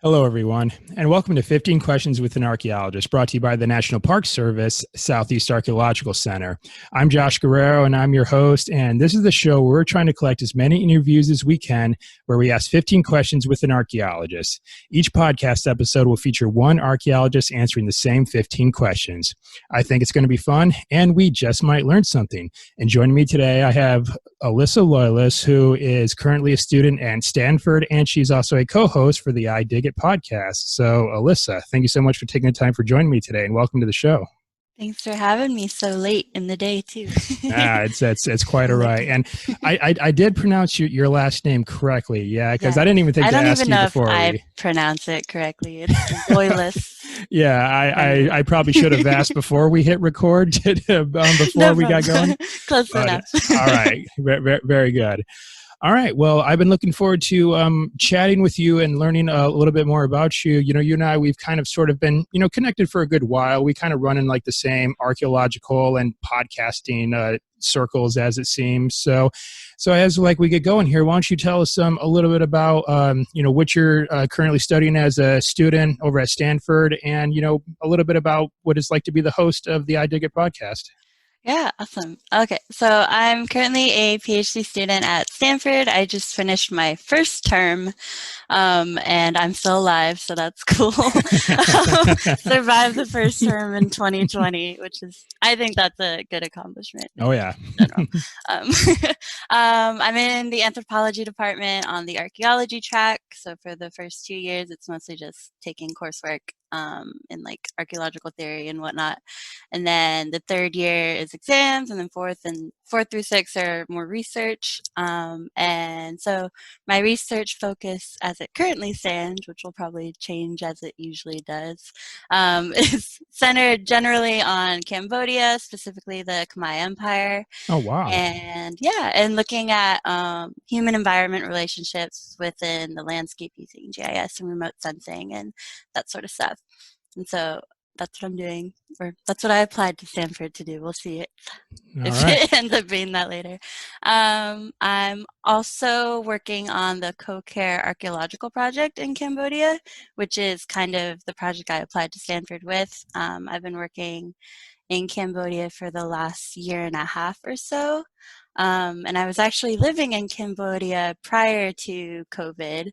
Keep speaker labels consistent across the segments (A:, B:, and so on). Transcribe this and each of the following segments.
A: Hello, everyone, and welcome to 15 Questions with an Archaeologist, brought to you by the National Park Service Southeast Archaeological Center. I'm Josh Guerrero, and I'm your host, and this is the show where we're trying to collect as many interviews as we can, where we ask 15 questions with an archaeologist. Each podcast episode will feature one archaeologist answering the same 15 questions. I think it's going to be fun, and we just might learn something. And joining me today, I have Alyssa Loyless, who is currently a student at Stanford, and she's also a co-host for the I Dig It podcast. So, Alyssa, thank you so much for taking the time for joining me today, and welcome to the show.
B: Thanks for having me so late in the day, too.
A: It's quite all right. And I did pronounce your last name correctly, because I didn't even think to ask you before.
B: I don't even know if I pronounce it correctly. It's Loyless.
A: Yeah, I probably should have asked before we hit record, before we got going.
B: Close enough.
A: All right, very good. All right. Well, I've been looking forward to chatting with you and learning a little bit more about you. You know, you and I, we've kind of sort of been, connected for a good while. We kind of run in like the same archaeological and podcasting circles, as it seems. So as we get going here, why don't you tell us a little bit about, what you're currently studying as a student over at Stanford, and, a little bit about what it's like to be the host of the I Dig It podcast.
B: Yeah, awesome. Okay, so I'm currently a Ph.D. student at Stanford. I just finished my first term, and I'm still alive, so that's cool. Survived the first term in 2020, which is, I think that's a good accomplishment.
A: Oh, yeah.
B: I'm in the Anthropology department on the Archaeology track, so for the first 2 years, it's mostly just taking coursework in like archaeological theory and whatnot. And then the third year is exams, and then fourth through sixth are more research. And so my research focus as it currently stands, which will probably change as it usually does, is centered generally on Cambodia, specifically the Khmer Empire.
A: Oh, wow.
B: And looking at human environment relationships within the landscape using GIS and remote sensing and that sort of stuff. And so that's what I'm doing, or that's what I applied to Stanford to do. We'll see if it ends up being that later. I'm also working on the Koh Ker Archaeological Project in Cambodia, which is kind of the project I applied to Stanford with. I've been working in Cambodia for the last year and a half or so. And I was actually living in Cambodia prior to COVID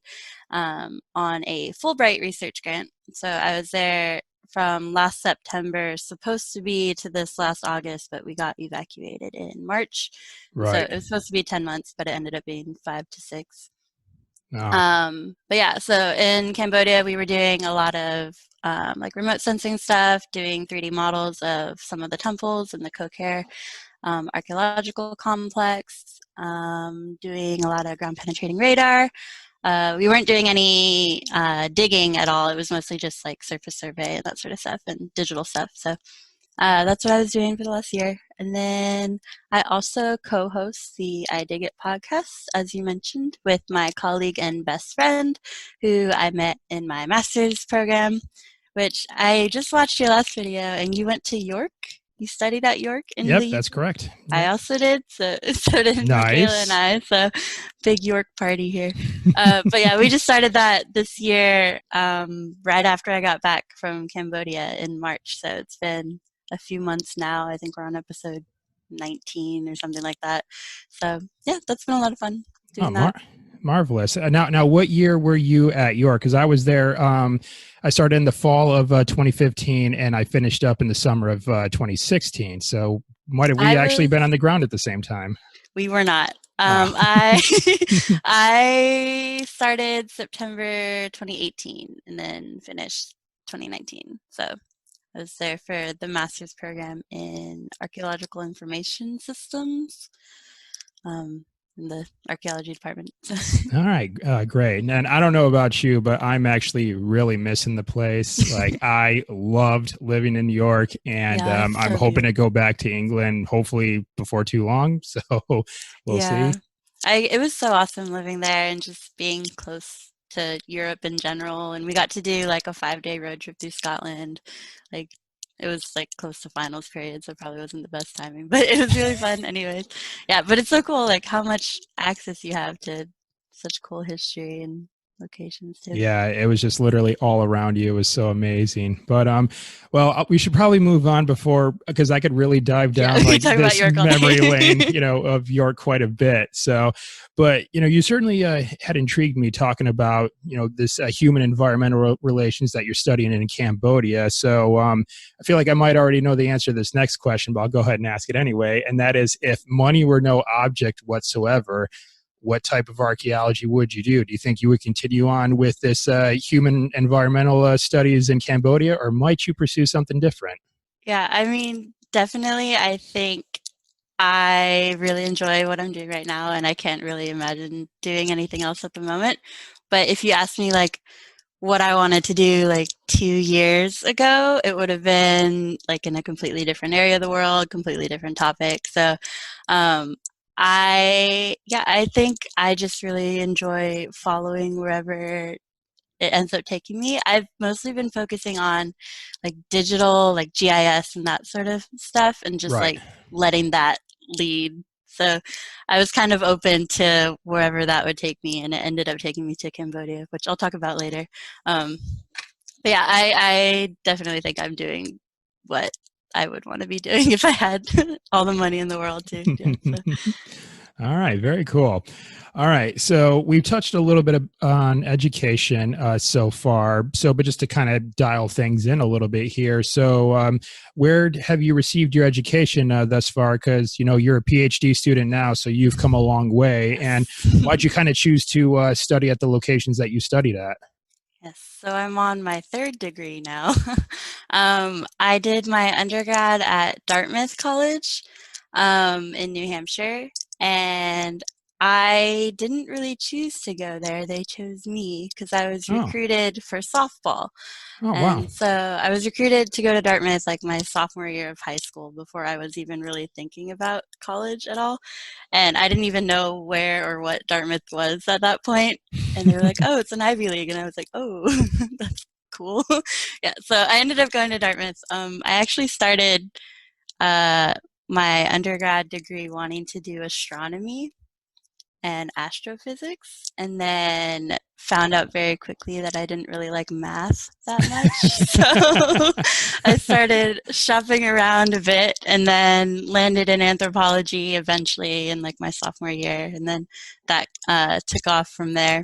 B: on a Fulbright research grant. So I was there from last September, supposed to be to this last August, but we got evacuated in March.
A: Right.
B: So it was supposed to be 10 months, but it ended up being 5 to 6.
A: Oh.
B: But yeah, so in Cambodia, we were doing a lot of like remote sensing stuff, doing 3D models of some of the temples in the Koh Ker Archaeological Complex, doing a lot of ground penetrating radar. We weren't doing any digging at all. It was mostly just like surface survey and that sort of stuff and digital stuff. So that's what I was doing for the last year. And then I also co-host the I Dig It podcast, as you mentioned, with my colleague and best friend, who I met in my master's program, which I just watched your last video, and you went to York. You studied at York in
A: Yep,
B: the
A: that's correct. Yep.
B: I also did, so did Michaela and I, so big York party here. But yeah, we just started that this year, right after I got back from Cambodia in March, so it's been a few months now. I think we're on episode 19 or something like that. So yeah, that's been a lot of fun doing that.
A: Marvelous. Now, what year were you at York? Because I was there. I started in the fall of 2015, and I finished up in the summer of 2016. So, might have we actually been on the ground at the same time?
B: We were not. I started September 2018 and then finished 2019. So I was there for the master's program in archaeological information systems. In the archaeology department.
A: All right, great. And I don't know about you, but I'm actually really missing the place. Like, I loved living in New York, and I'm hoping to go back to England, hopefully before too long. So we'll see.
B: It was so awesome living there and just being close to Europe in general. And we got to do like a 5-day road trip through Scotland. Like, it was like close to finals period, so it probably wasn't the best timing, but it was really fun anyways. Yeah, but it's so cool, like how much access you have to such cool history and locations too.
A: Yeah, it was just literally all around you. It was so amazing. But well, we should probably move on before, because I could really dive
B: Yeah,
A: down
B: we
A: like
B: could talk about
A: this
B: York all
A: memory lane,
B: day.
A: of York quite a bit. So, but you certainly had intrigued me talking about this human environmental relations that you're studying in Cambodia. So I feel like I might already know the answer to this next question, but I'll go ahead and ask it anyway. And that is, if money were no object whatsoever, what type of archaeology would you do? Do you think you would continue on with this human environmental studies in Cambodia, or might you pursue something different?
B: Yeah, I mean, definitely, I think I really enjoy what I'm doing right now, and I can't really imagine doing anything else at the moment. But if you ask me, like, what I wanted to do like 2 years ago, it would have been like in a completely different area of the world, completely different topic. So um, I think I just really enjoy following wherever it ends up taking me. I've mostly been focusing on like digital, like GIS and that sort of stuff, and just
A: Right.
B: like letting that lead. So I was kind of open to wherever that would take me, and it ended up taking me to Cambodia, which I'll talk about later. Um, but yeah, I definitely think I'm doing what I would want to be doing if I had all the money in the world to. Yeah, so.
A: All right, very cool. All right, so we've touched a little bit on education so far. So, but just to kind of dial things in a little bit here. So, where have you received your education thus far? Because you're a PhD student now, so you've come a long way. And why'd you kind of choose to study at the locations that you studied at?
B: Yes, so I'm on my third degree now. I did my undergrad at Dartmouth College in New Hampshire, and I didn't really choose to go there. They chose me because I was
A: Oh,
B: recruited for softball.
A: oh, wow.
B: And so I was recruited to go to Dartmouth like my sophomore year of high school before I was even really thinking about college at all. And I didn't even know where or what Dartmouth was at that point. And they were like, oh, it's an Ivy League. And I was like, oh, that's cool. Yeah, so I ended up going to Dartmouth. I actually started uh, my undergrad degree wanting to do astronomy and astrophysics, and then found out very quickly that I didn't really like math that much. So I started shopping around a bit, and then landed in anthropology eventually in like my sophomore year, and then that took off from there.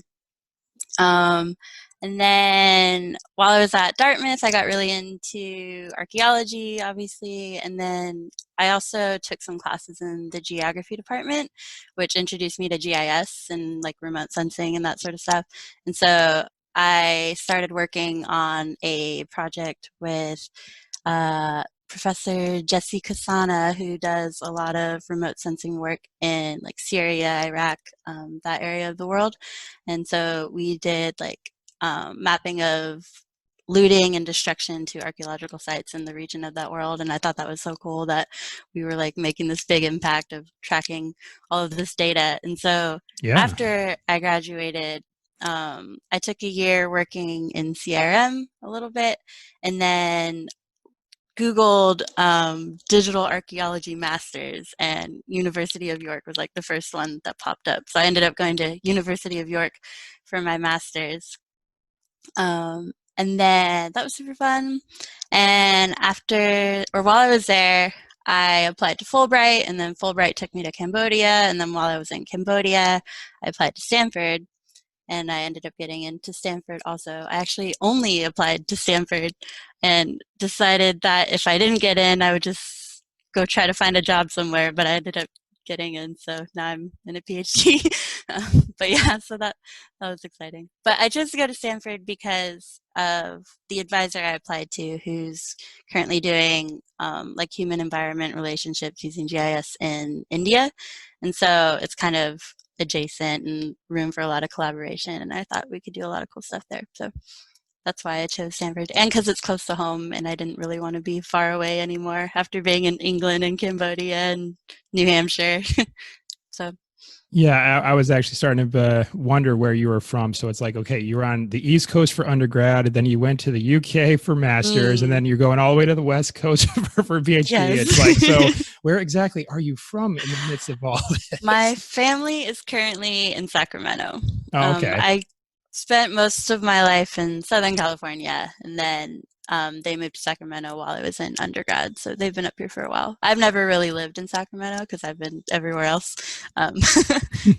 B: Um, and then while I was at Dartmouth, I got really into archaeology, obviously. And then I also took some classes in the geography department, which introduced me to GIS and like remote sensing and that sort of stuff. And so I started working on a project with Professor Jesse Kasana, who does a lot of remote sensing work in like Syria, Iraq, that area of the world. And so we did like mapping of looting and destruction to archaeological sites in the region of that world. And I thought that was so cool that we were like making this big impact of tracking all of this data. And so
A: Yeah.
B: after I graduated, I took a year working in CRM a little bit, and then Googled Digital Archaeology Masters, and University of York was like the first one that popped up. So I ended up going to University of York for my master's. And then that was super fun. And after, or while I was there, I applied to Fulbright, and then Fulbright took me to Cambodia. And then while I was in Cambodia, I applied to Stanford, and I ended up getting into Stanford also. I actually only applied to Stanford and decided that if I didn't get in, I would just go try to find a job somewhere, but I ended up getting in, so now I'm in a PhD. But yeah, so that was exciting. But I chose to go to Stanford because of the advisor I applied to, who's currently doing like human environment relationships using GIS in India. And so it's kind of adjacent and room for a lot of collaboration. And I thought we could do a lot of cool stuff there. So that's why I chose Stanford. And because it's close to home, and I didn't really want to be far away anymore after being in England and Cambodia and New Hampshire. So
A: Yeah, I was actually starting to wonder where you were from. So it's like, okay, you were on the East Coast for undergrad, and then you went to the UK for master's, and then you're going all the way to the West Coast for PhD.
B: yes.
A: It's like, so where exactly are you from in the midst of all this?
B: My family is currently in Sacramento.
A: Oh, okay.
B: I spent most of my life in Southern California, and then they moved to Sacramento while I was in undergrad, so they've been up here for a while. I've never really lived in Sacramento because I've been everywhere else. But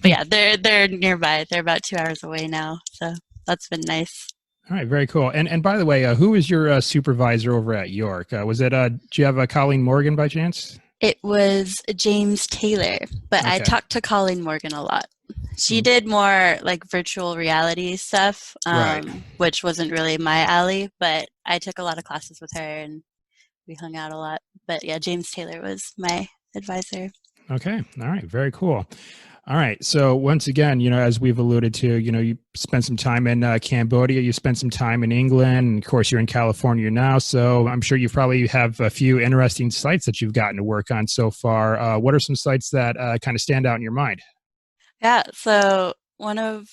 B: yeah, they're nearby. They're about 2 hours away now, so that's been nice.
A: All right, very cool. And by the way, who was your supervisor over at York? Was it? Do you have Colleen Morgan by chance?
B: It was James Taylor, but I
A: Okay.
B: talked to Colleen Morgan a lot. She
A: Mm,
B: did more like virtual reality stuff,
A: right.
B: which wasn't really my alley, but I took a lot of classes with her and we hung out a lot. But yeah, James Taylor was my advisor.
A: Okay. All right. Very cool. All right. So once again, as we've alluded to, you spent some time in Cambodia, you spent some time in England, and of course you're in California now. So I'm sure you probably have a few interesting sites that you've gotten to work on so far. What are some sites that kind of stand out in your mind?
B: Yeah, so one of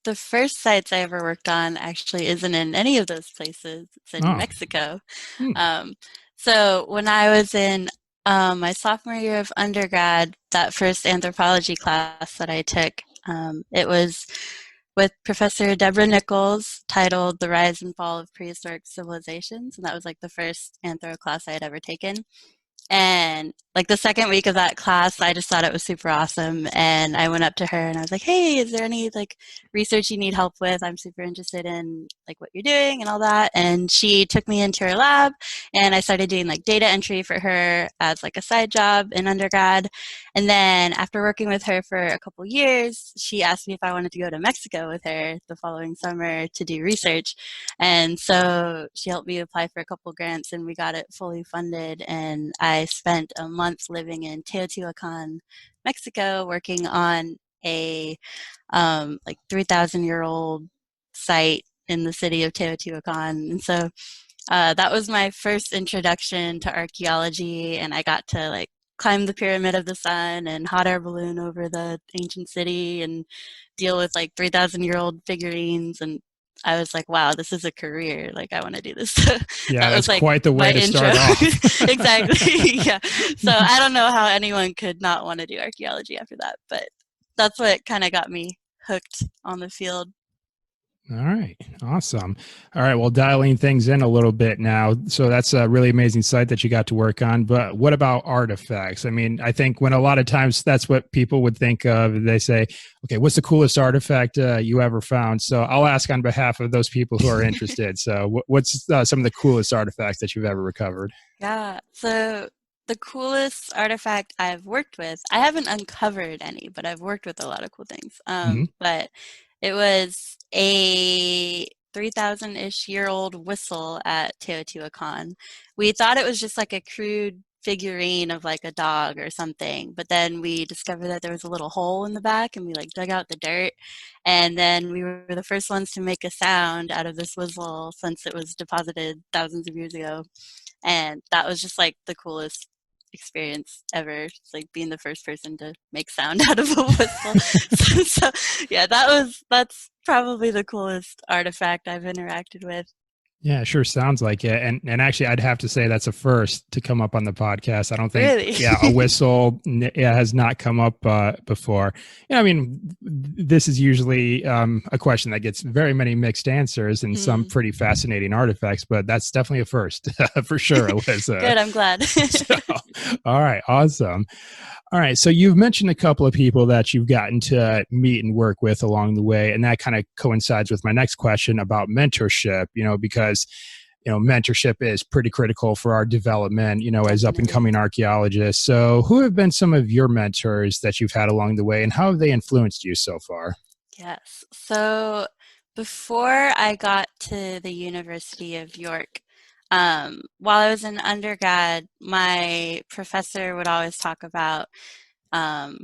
B: the first sites I ever worked on actually isn't in any of those places. It's in
A: Oh,
B: Mexico.
A: hmm.
B: Um, so when I was in my sophomore year of undergrad, that first anthropology class that I took, it was with Professor Deborah Nichols, titled The Rise and Fall of Prehistoric Civilizations. And that was like the first anthro class I had ever taken. And like the second week of that class, I just thought it was super awesome. And I went up to her and I was like, hey, is there any like research you need help with? I'm super interested in like what you're doing and all that. And she took me into her lab and I started doing like data entry for her as like a side job in undergrad. And then after working with her for a couple years, she asked me if I wanted to go to Mexico with her the following summer to do research. And so she helped me apply for a couple grants and we got it fully funded. And I spent a month living in Teotihuacan, Mexico, working on a like 3,000-year-old site in the city of Teotihuacan. And so that was my first introduction to archaeology. And I got to like climb the Pyramid of the Sun and hot air balloon over the ancient city and deal with like 3,000-year-old figurines. And I was like, wow, this is a career. Like, I want to do this.
A: Yeah,
B: That was
A: that's
B: like
A: quite the
B: my
A: way to
B: intro.
A: start off.
B: Exactly. Yeah. So I don't know how anyone could not want to do archaeology after that, but that's what kind of got me hooked on the field.
A: All right. Awesome. All right. Well, dialing things in a little bit now. So that's a really amazing site that you got to work on. But what about artifacts? I mean, I think when a lot of times that's what people would think of, they say, okay, what's the coolest artifact you ever found? So I'll ask on behalf of those people who are interested. So what's some of the coolest artifacts that you've ever recovered?
B: Yeah. So the coolest artifact I've worked with, I haven't uncovered any, but I've worked with a lot of cool things.
A: Hmm.
B: But it was a 3,000-ish year old whistle at Teotihuacan. We thought it was just like a crude figurine of like a dog or something, but then we discovered that there was a little hole in the back and we like dug out the dirt. And then we were the first ones to make a sound out of this whistle since it was deposited thousands of years ago. And that was just like the coolest experience ever. It's like being the first person to make sound out of a whistle. So yeah, that's probably the coolest artifact I've interacted with.
A: Yeah, sure sounds like it. And actually, I'd have to say that's a first to come up on the podcast. I don't think,
B: Really?
A: yeah, a whistle has not come up before. Yeah, I mean, this is usually a question that gets very many mixed answers and some
B: Hmm.
A: pretty fascinating artifacts, but that's definitely a first for sure, Alyssa.
B: Good, I'm glad.
A: So, all right, awesome. All right. So you've mentioned a couple of people that you've gotten to meet and work with along the way. And that kind of coincides with my next question about mentorship, because, mentorship is pretty critical for our development, as up and
B: Definitely.
A: coming archaeologists. So who have been some of your mentors that you've had along the way and how have they influenced you so far?
B: Yes. So before I got to the University of York, while I was in undergrad, my professor would always talk about um,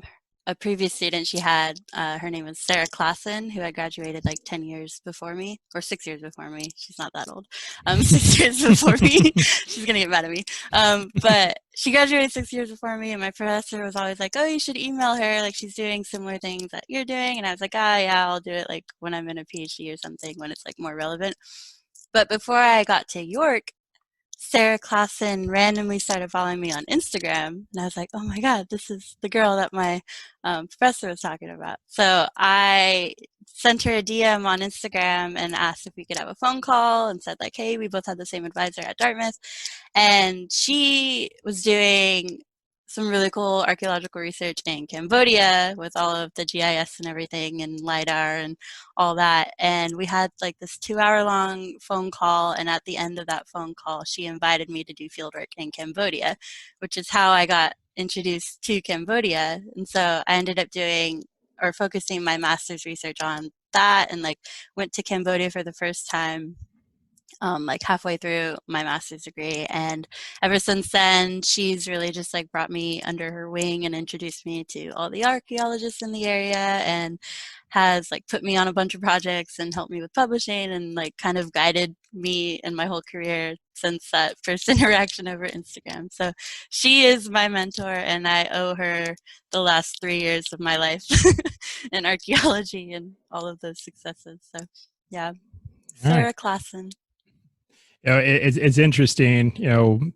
B: a previous student she had. Her name was Sarah Klassen, who had graduated like 10 years before me, or 6 years before me. She's not that old. 6 years before me. She's going to get mad at me. But she graduated 6 years before me, and my professor was always like, oh, you should email her. Like, she's doing similar things that you're doing. And I was like, ah, yeah, I'll do it like when I'm in a PhD or something, when it's like more relevant. But before I got to York, Sarah Klassen randomly started following me on Instagram, and I was like, oh my God, this is the girl that my professor was talking about. So I sent her a DM on Instagram and asked if we could have a phone call, and said like, hey, we both had the same advisor at Dartmouth. And she was doing some really cool archaeological research in Cambodia with all of the GIS and everything and LiDAR and all that. And we had like this 2-hour long phone call. And at the end of that phone call, she invited me to do fieldwork in Cambodia, which is how I got introduced to Cambodia. And so I ended up doing or focusing my master's research on that, and like went to Cambodia for the first time like halfway through my master's degree. And ever since then, she's really just like brought me under her wing and introduced me to all the archaeologists in the area, and has like put me on a bunch of projects and helped me with publishing, and like kind of guided me in my whole career since that first interaction over Instagram. So she is my mentor, and I owe her the last 3 years of my life in archaeology and all of those successes. So yeah, Sarah Klassen.
A: It's interesting,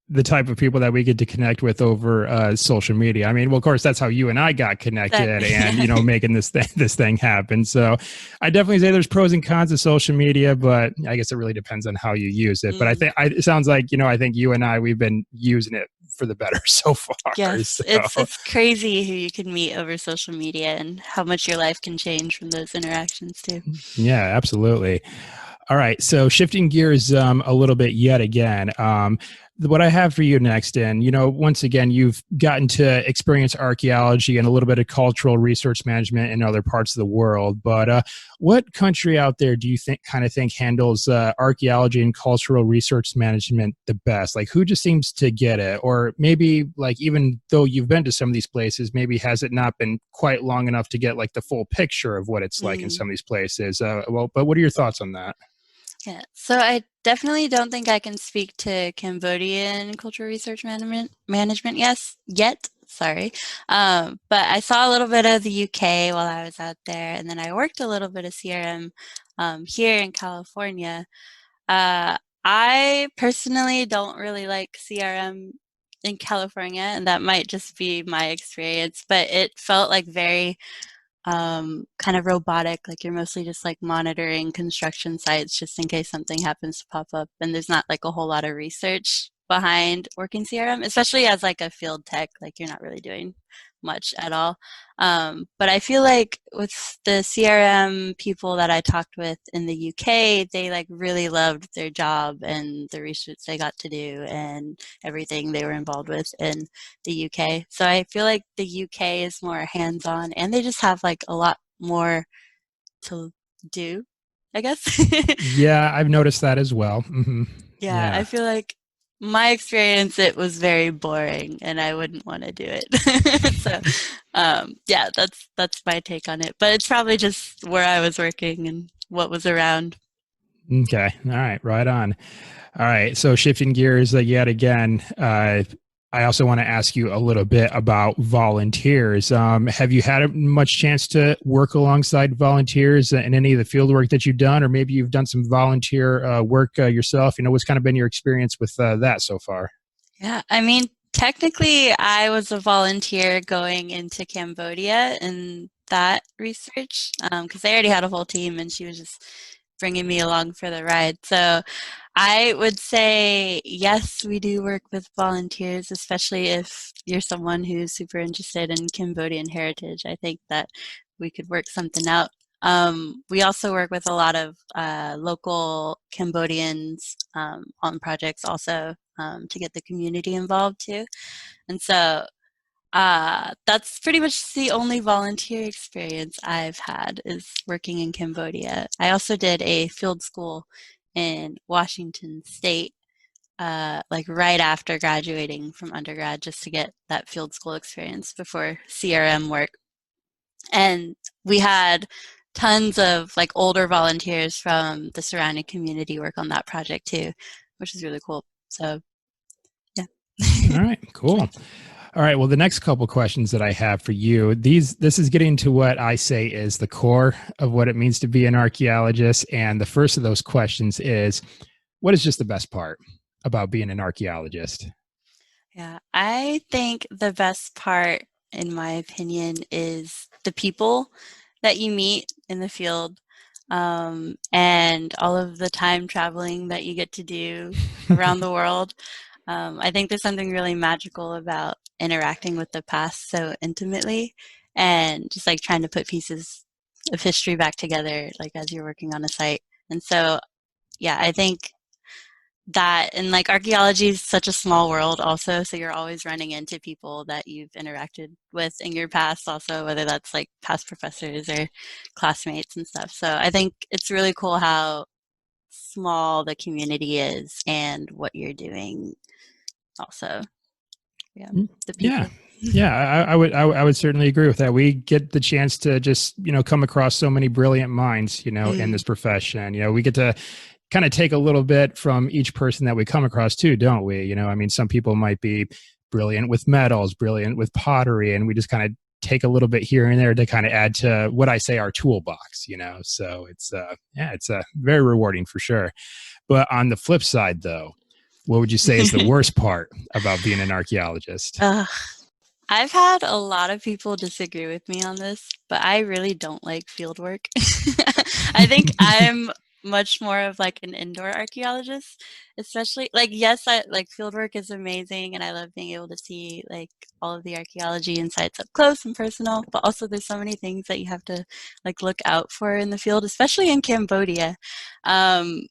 A: the type of people that we get to connect with over social media. I mean, well, of course, that's how you and I got connected, and making this thing happen. So, I definitely say there's pros and cons of social media, but I guess it really depends on how you use it. But I think it sounds like I think you and we've been using it for the better so far.
B: Yes,
A: so.
B: it's crazy who you can meet over social media and how much your life can change from those interactions too.
A: Yeah, absolutely. All right, so shifting gears a little bit yet again. What I have for you next, and once again, you've gotten to experience archaeology and a little bit of cultural research management in other parts of the world. But what country out there do you think handles archaeology and cultural research management the best? Like, who just seems to get it? Or maybe, like, even though you've been to some of these places, maybe has it not been quite long enough to get like the full picture of what it's like in some of these places? But what are your thoughts on that?
B: Yeah, so I definitely don't think I can speak to Cambodian cultural research management yet. Sorry. But I saw a little bit of the UK while I was out there, and then I worked a little bit of CRM here in California. I personally don't really like CRM in California, and that might just be my experience, but it felt like very kind of robotic, like you're mostly just like monitoring construction sites just in case something happens to pop up, and there's not like a whole lot of research behind working CRM, especially as like a field tech, like you're not really doing much at all. But I feel like with the CRM people that I talked with in the UK, they like really loved their job and the research they got to do and everything they were involved with in the UK. So I feel like the UK is more hands-on, and they just have like a lot more to do, I guess.
A: Yeah, I've noticed that as well. Mm-hmm.
B: Yeah, I feel like my experience, it was very boring, and I wouldn't want to do it. So, yeah, that's my take on it. But it's probably just where I was working and what was around.
A: Okay. All right. Right on. All right. So shifting gears yet again, I also want to ask you a little bit about volunteers. Have you had much chance to work alongside volunteers in any of the field work that you've done, or maybe you've done some volunteer work yourself? What's kind of been your experience with that so far?
B: Yeah, I mean, technically, I was a volunteer going into Cambodia in that research because they already had a whole team, and she was just bringing me along for the ride. So I would say, yes, we do work with volunteers, especially if you're someone who's super interested in Cambodian heritage. I think that we could work something out. We also work with a lot of local Cambodians on projects also to get the community involved too. And so that's pretty much the only volunteer experience I've had is working in Cambodia. I also did a field school in Washington State, like right after graduating from undergrad, just to get that field school experience before CRM work. And we had tons of like older volunteers from the surrounding community work on that project too, which is really cool. So, yeah.
A: All right, cool. All right. Well, the next couple questions that I have for you, this is getting to what I say is the core of what it means to be an archaeologist. And the first of those questions is, what is just the best part? about being an archaeologist?
B: Yeah, I think the best part, in my opinion, is the people that you meet in the field, and all of the time traveling that you get to do around the world. I think there's something really magical about interacting with the past so intimately and just like trying to put pieces of history back together, like as you're working on a site. And so, yeah, I think that, and like archaeology is such a small world also, so you're always running into people that you've interacted with in your past also, whether that's like past professors or classmates and stuff. So I think it's really cool how small the community is and what you're doing also. Yeah, the
A: Yeah.
B: people.
A: Yeah, I would certainly agree with that. We get the chance to just, come across so many brilliant minds, in this profession. We get to kind of take a little bit from each person that we come across too, don't we? I mean, some people might be brilliant with metals, brilliant with pottery, and we just kind of take a little bit here and there to kind of add to what I say our toolbox, So it's very rewarding for sure. But on the flip side though, what would you say is the worst part about being an archaeologist?
B: I've had a lot of people disagree with me on this, but I really don't like field work. I think I'm much more of like an indoor archaeologist, especially like, yes, I like field work is amazing and I love being able to see like all of the archaeology and sites up close and personal, but also there's so many things that you have to like look out for in the field, especially in Cambodia. Um,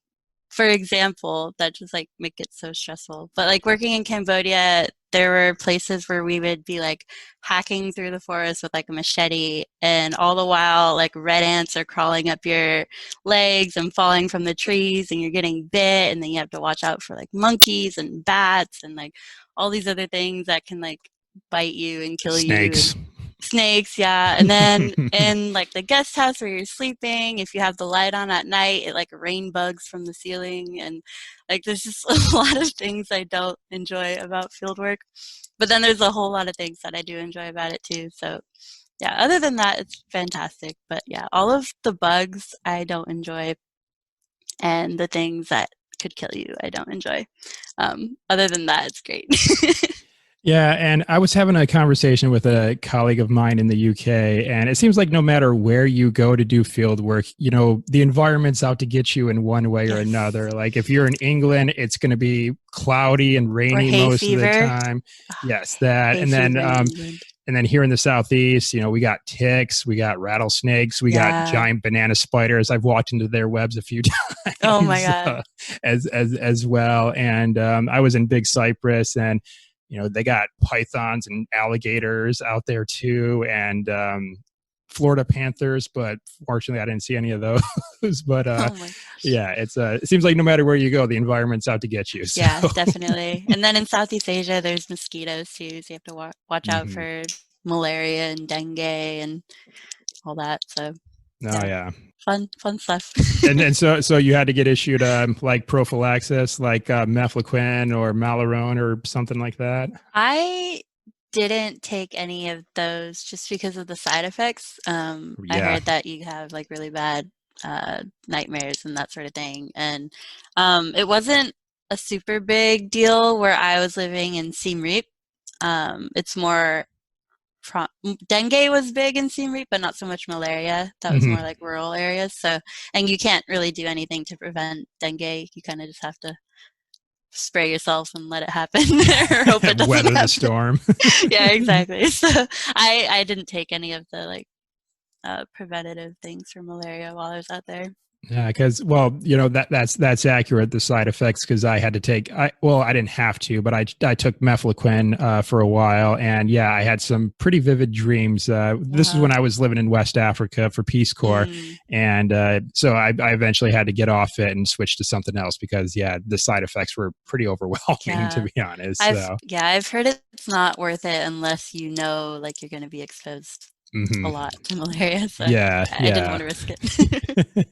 B: for example, that just like make it so stressful. But like working in Cambodia, there were places where we would be like hacking through the forest with like a machete, and all the while like red ants are crawling up your legs and falling from the trees, and you're getting bit, and then you have to watch out for like monkeys and bats and like all these other things that can like bite you and kill you. And
A: Snakes.
B: snakes, yeah. And then in like the guest house where you're sleeping, if you have the light on at night, it like rain bugs from the ceiling. And like there's just a lot of things I don't enjoy about fieldwork. But then there's a whole lot of things that I do enjoy about it too. So yeah, other than that, it's fantastic. But yeah, all of the bugs I don't enjoy, and the things that could kill you I don't enjoy. Other than that, it's great.
A: Yeah, and I was having a conversation with a colleague of mine in the UK, and it seems like no matter where you go to do field work, the environment's out to get you in one way or
B: Yes.
A: another. Like if you're in England, it's going to be cloudy and
B: Or
A: rainy
B: hay
A: most of the
B: fever.
A: time. Yes, that.
B: Hay
A: And then
B: fever in England.
A: and then here in the southeast, we got ticks, we got rattlesnakes, we got
B: Yeah.
A: giant banana spiders. I've walked into their webs a few times.
B: Oh my God.
A: As well. And I was in Big Cypress, and they got pythons and alligators out there too, and Florida panthers, but fortunately I didn't see any of those. But
B: Oh my gosh.
A: yeah, it seems like no matter where you go, the environment's out to get you. So.
B: Yeah, definitely. And then in Southeast Asia, there's mosquitoes too, so you have to watch out for malaria and dengue and all that. So
A: Oh yeah.
B: fun stuff.
A: And so you had to get issued like prophylaxis, like mefloquine or Malarone or something like that.
B: I didn't take any of those just because of the side effects. I
A: Yeah.
B: heard that you have like really bad nightmares and that sort of thing. And it wasn't a super big deal where I was living in Siem Reap. It's more dengue was big in Siem Reap, but not so much malaria. That was more like rural areas. So, and you can't really do anything to prevent dengue. You kind of just have to spray yourself and let it happen, or hope it doesn't
A: weather
B: happen.
A: the storm.
B: Yeah, exactly. So I didn't take any of the like preventative things for malaria while I was out there.
A: Yeah, because that's accurate. The side effects, because I had to take I didn't have to, but I took mefloquine for a while, and yeah, I had some pretty vivid dreams. This is when I was living in West Africa for Peace Corps, and so I eventually had to get off it and switch to something else because the side effects were pretty overwhelming, to be honest.
B: I've heard it's not worth it unless you know like you're going to be exposed a lot to malaria. So I didn't want to risk it.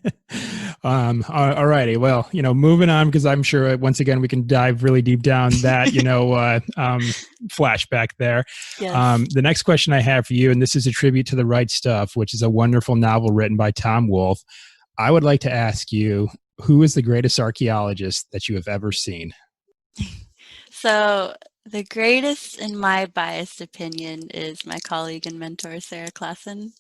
A: All righty. Well, moving on, because I'm sure once again we can dive really deep down that flashback there.
B: Yes.
A: The next question I have for you, and this is a tribute to The Right Stuff, which is a wonderful novel written by Tom Wolfe. I would like to ask you, who is the greatest archaeologist that you have ever seen?
B: So the greatest, in my biased opinion, is my colleague and mentor, Sarah Klassen.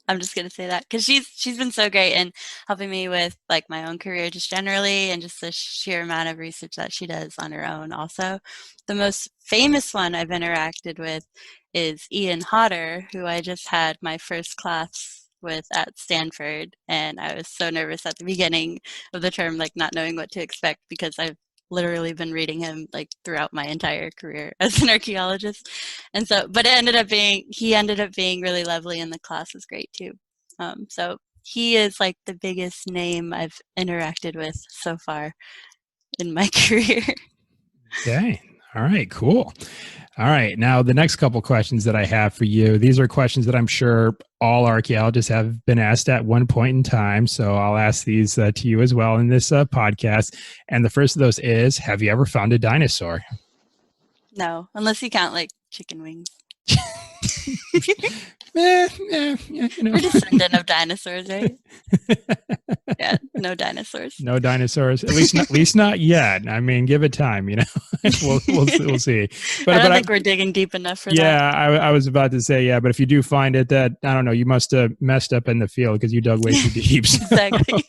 B: I'm just gonna say that because she's been so great in helping me with like my own career just generally, and just the sheer amount of research that she does on her own. Also, the most famous one I've interacted with is Ian Hodder, who I just had my first class with at Stanford, and I was so nervous at the beginning of the term, like not knowing what to expect because I've literally been reading him like throughout my entire career as an archaeologist. And so, but he ended up being really lovely, and the class was great too. So he is like the biggest name I've interacted with so far in my career.
A: Okay. All right, cool. All right. Now, the next couple questions that I have for you, these are questions that I'm sure all archaeologists have been asked at one point in time. So I'll ask these to you as well in this podcast. And the first of those is, have you ever found a dinosaur?
B: No, unless you count like chicken wings.
A: You know.
B: We're descendant of dinosaurs, right? Yeah, no dinosaurs.
A: No dinosaurs, at least not yet. I mean, give it time, you know. we'll see.
B: But I don't think we're digging deep enough for that.
A: Yeah, I was about to say, yeah, but if you do find it, that I don't know, you must have messed up in the field because you dug way too deep. So
B: Exactly.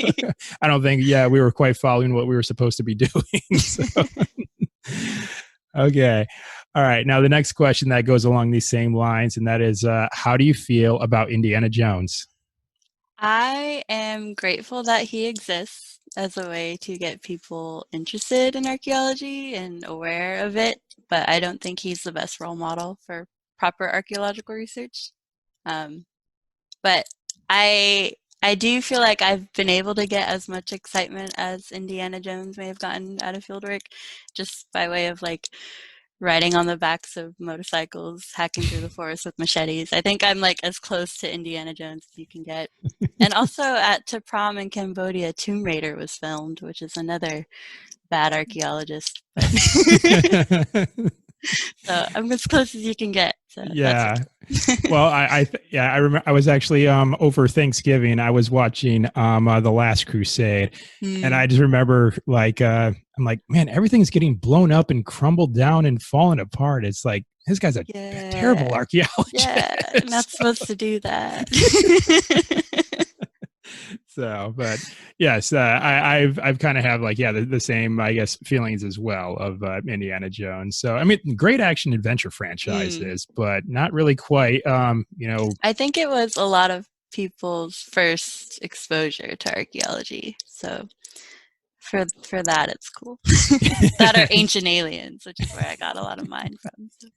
A: I don't think, we were quite following what we were supposed to be doing. So. Okay. All right. Now, the next question that goes along these same lines, and that is, how do you feel about Indiana Jones?
B: I am grateful that he exists as a way to get people interested in archaeology and aware of it, but I don't think he's the best role model for proper archaeological research. But I do feel like I've been able to get as much excitement as Indiana Jones may have gotten out of fieldwork, just by way of like riding on the backs of motorcycles, hacking through the forest with machetes. I think I'm like as close to Indiana Jones as you can get. And also to prom in Cambodia, Tomb Raider was filmed, which is another bad archaeologist. So I'm as close as you can get. So
A: yeah. Well, I remember I was actually over Thanksgiving. I was watching the Last Crusade, and I just remember like I'm like, man, everything's getting blown up and crumbled down and falling apart. It's like this guy's a terrible archaeologist.
B: Yeah, not supposed to do that.
A: So, but yes, I've kind of have like, the same, I guess, feelings as well of Indiana Jones. So, I mean, great action adventure franchises, but not really quite,
B: I think it was a lot of people's first exposure to archaeology. So for that, it's cool. That are Ancient Aliens, which is where I got a lot of mine from. So.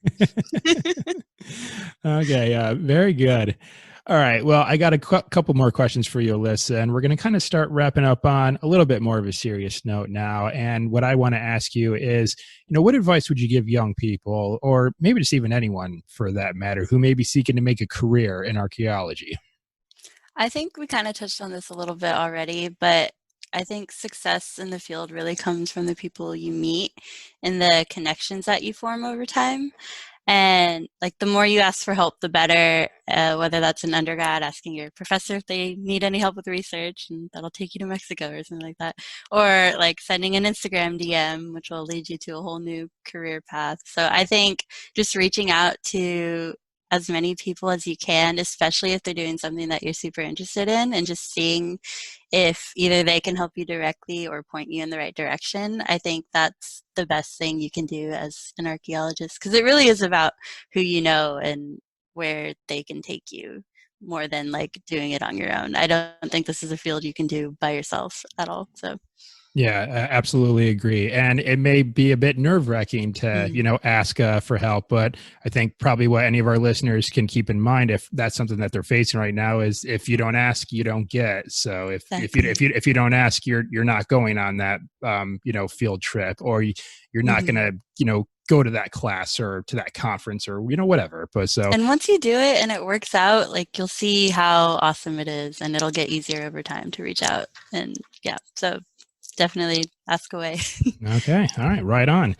A: Okay, very good. All right. Well, I got a couple more questions for you, Alyssa, and we're going to kind of start wrapping up on a little bit more of a serious note now. And what I want to ask you is, what advice would you give young people, or maybe just even anyone for that matter, who may be seeking to make a career in archaeology?
B: I think we kind of touched on this a little bit already, but I think success in the field really comes from the people you meet and the connections that you form over time. And like the more you ask for help, the better, whether that's an undergrad asking your professor if they need any help with research, and that'll take you to Mexico or something like that, or like sending an Instagram DM, which will lead you to a whole new career path. So I think just reaching out to as many people as you can, especially if they're doing something that you're super interested in, and just seeing if either they can help you directly or point you in the right direction. I think that's the best thing you can do as an archaeologist, because it really is about who you know and where they can take you more than like doing it on your own. I don't think this is a field you can do by yourself at all. So
A: yeah, I absolutely agree. And it may be a bit nerve-wracking to, ask for help, but I think probably what any of our listeners can keep in mind, if that's something that they're facing right now, is if you don't ask, you don't get. So if you don't ask, you're not going on that field trip, or you're not going to go to that class or to that conference or whatever. But
B: and once you do it and it works out, like you'll see how awesome it is, and it'll get easier over time to reach out. And so definitely ask away.
A: Okay. All right. Right on.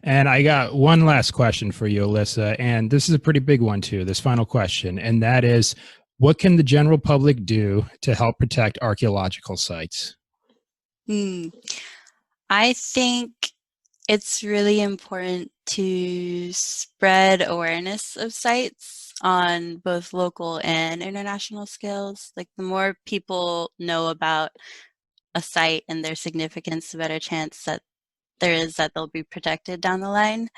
A: And I got one last question for you, Alyssa. And this is a pretty big one too, this final question. And that is, what can the general public do to help protect archaeological sites?
B: I think It's really important to spread awareness of sites on both local and international scales. Like the more people know about a site and their significance, the better chance that there is that they'll be protected down the line.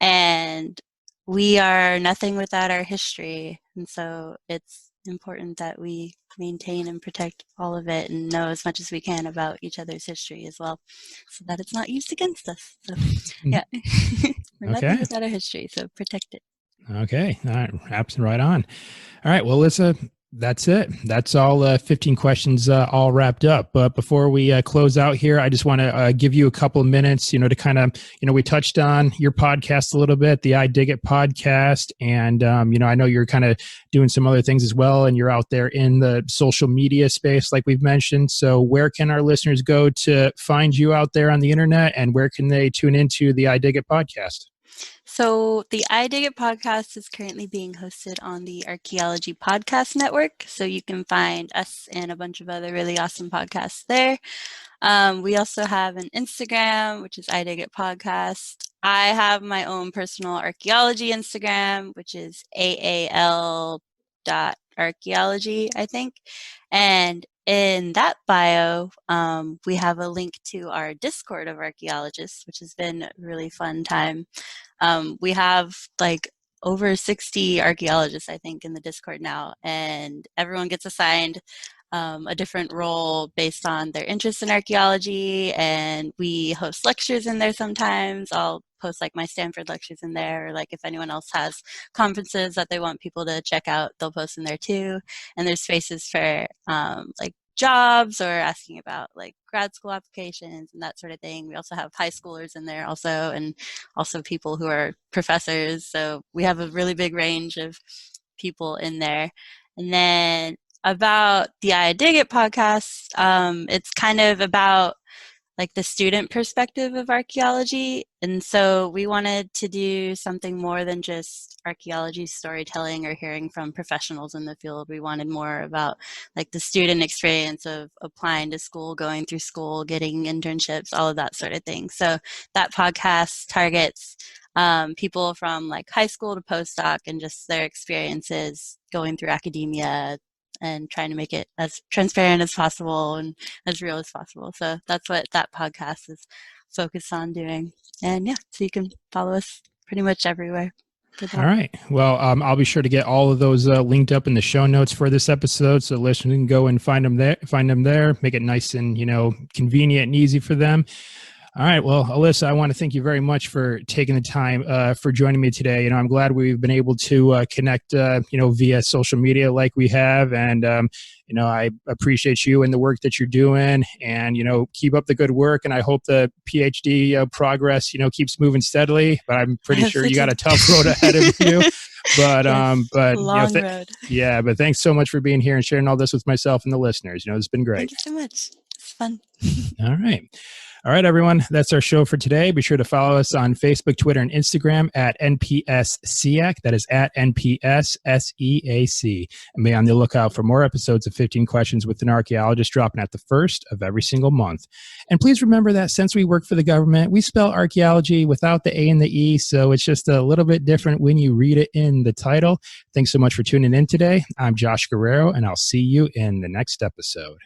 B: And we are nothing without our history. And so it's important that we maintain and protect all of it and know as much as we can about each other's history as well, so that it's not used against us. So yeah, we're nothing
A: Okay.
B: without our history, so protect it.
A: Okay. All right. Absolutely right on. All right. Well, Alyssa, that's it. That's all 15 questions all wrapped up. But before we close out here, I just want to give you a couple of minutes, to kind of, we touched on your podcast a little bit, the I Dig It podcast. And, I know you're kind of doing some other things as well, and you're out there in the social media space, like we've mentioned. So where can our listeners go to find you out there on the internet, and where can they tune into the I Dig It podcast?
B: So the I Dig It podcast is currently being hosted on the Archaeology Podcast Network. So you can find us and a bunch of other really awesome podcasts there. We also have an Instagram, which is I Dig It Podcast. I have my own personal archaeology Instagram, which is aal.archaeology, I think. And in that bio, we have a link to our Discord of archaeologists, which has been a really fun time. We have like over 60 archaeologists, I think, in the Discord now, and everyone gets assigned a different role based on their interest in archaeology, and we host lectures in there sometimes. I'll post like my Stanford lectures in there, or like if anyone else has conferences that they want people to check out, they'll post in there too. And there's spaces for like jobs or asking about like grad school applications and that sort of thing. We also have high schoolers in there also, and also people who are professors. So we have a really big range of people in there. And then about the I Dig It podcast, it's kind of about like the student perspective of archaeology. And so we wanted to do something more than just archaeology storytelling or hearing from professionals in the field. We wanted more about like the student experience of applying to school, going through school, getting internships, all of that sort of thing. So that podcast targets people from like high school to postdoc and just their experiences going through academia and trying to make it as transparent as possible and as real as possible. So that's what that podcast is focused on doing. And yeah, so you can follow us pretty much everywhere.
A: All right. Well, I'll be sure to get all of those linked up in the show notes for this episode, so listeners can go and find them there, make it nice and convenient and easy for them. All right. Well, Alyssa, I want to thank you very much for taking the time for joining me today. I'm glad we've been able to connect, via social media like we have. And, I appreciate you and the work that you're doing, and, keep up the good work. And I hope the Ph.D. Progress, keeps moving steadily, but I'm pretty sure you got a tough road ahead of you. But,
B: yes, long road.
A: Yeah, but thanks so much for being here and sharing all this with myself and the listeners. It's been great.
B: Thank you so much. It's fun.
A: All right. All right, everyone. That's our show for today. Be sure to follow us on Facebook, Twitter, and Instagram at NPSSEAC. That is at NPSSEAC. And be on the lookout for more episodes of 15 Questions with an Archaeologist dropping at the first of every single month. And please remember that since we work for the government, we spell archaeology without the A and the E, so it's just a little bit different when you read it in the title. Thanks so much for tuning in today. I'm Josh Guerrero, and I'll see you in the next episode.